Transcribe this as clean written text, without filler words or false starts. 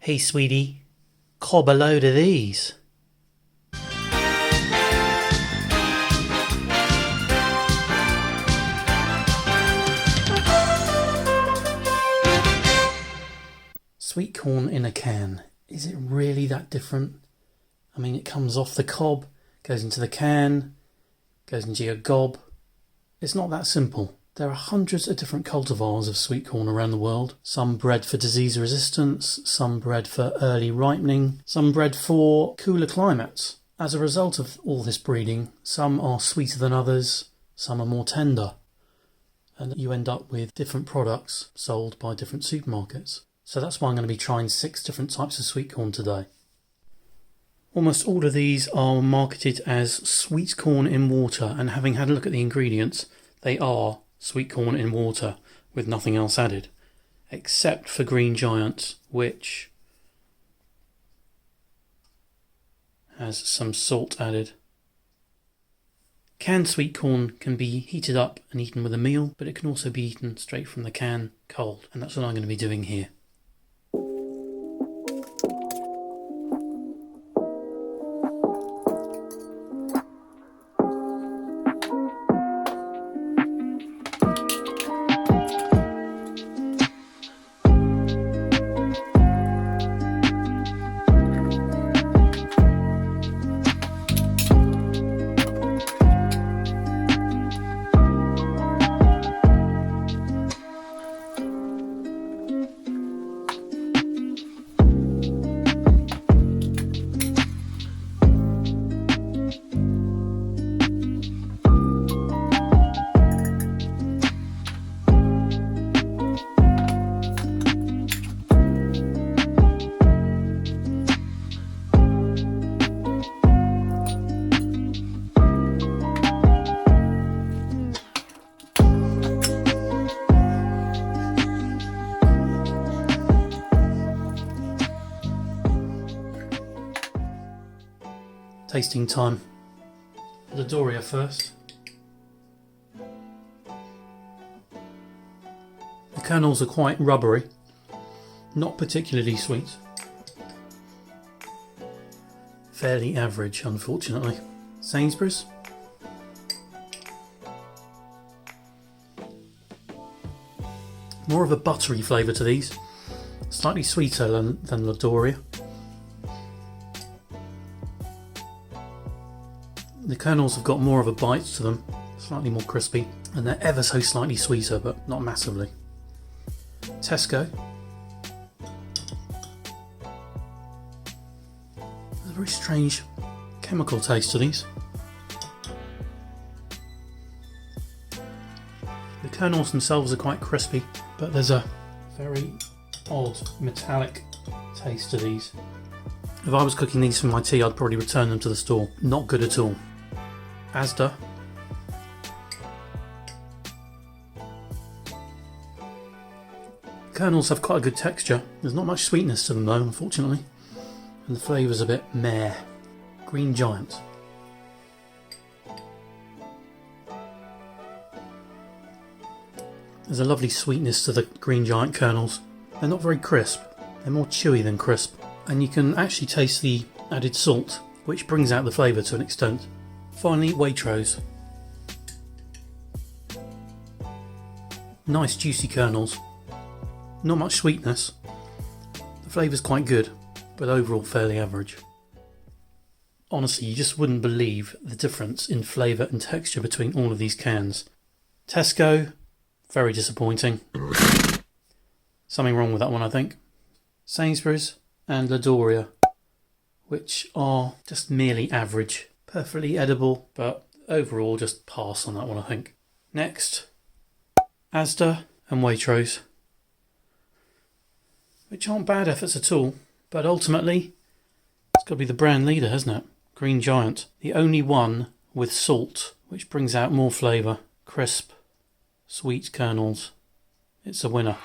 Hey sweetie, cob a load of these. Sweet corn in a can. Is it really that different? I mean, it comes off the cob, goes into the can, goes into your gob. It's not that simple. There are hundreds of different cultivars of sweet corn around the world. Some bred for disease resistance, some bred for early ripening, some bred for cooler climates. As a result of all this breeding, some are sweeter than others, some are more tender. And you end up with different products sold by different supermarkets. So that's why I'm going to be trying 6 different types of sweet corn today. Almost all of these are marketed as sweet corn in water, and having had a look at the ingredients, they are sweet corn in water with nothing else added, except for Green Giant, which has some salt added. Canned sweet corn can be heated up and eaten with a meal, but it can also be eaten straight from the can cold, and that's what I'm going to be doing here. Tasting time. The Doria first. The kernels are quite rubbery, not particularly sweet. Fairly average, unfortunately. Sainsbury's. More of a buttery flavour to these, slightly sweeter than La Doria. The kernels have got more of a bite to them, slightly more crispy, and they're ever so slightly sweeter, but not massively. Tesco. There's a very strange chemical taste to these. The kernels themselves are quite crispy, but there's a very odd metallic taste to these. If I was cooking these for my tea, I'd probably return them to the store. Not good at all. Asda. Kernels have quite a good texture. There's not much sweetness to them though, unfortunately. And the flavour's a bit meh. Green Giant. There's a lovely sweetness to the Green Giant kernels. They're not very crisp. They're more chewy than crisp. And you can actually taste the added salt, which brings out the flavour to an extent. Finally, Waitrose. Nice juicy kernels. Not much sweetness. The flavour's quite good, but overall fairly average. Honestly, you just wouldn't believe the difference in flavour and texture between all of these cans. Tesco, very disappointing. Something wrong with that one, I think. Sainsbury's and La Doria, which are just merely average. Perfectly edible, but overall just pass on that one, I think. Next, Asda and Waitrose, which aren't bad efforts at all, but ultimately it's got to be the brand leader, hasn't it? Green Giant, the only one with salt, which brings out more flavour, crisp, sweet kernels. It's a winner.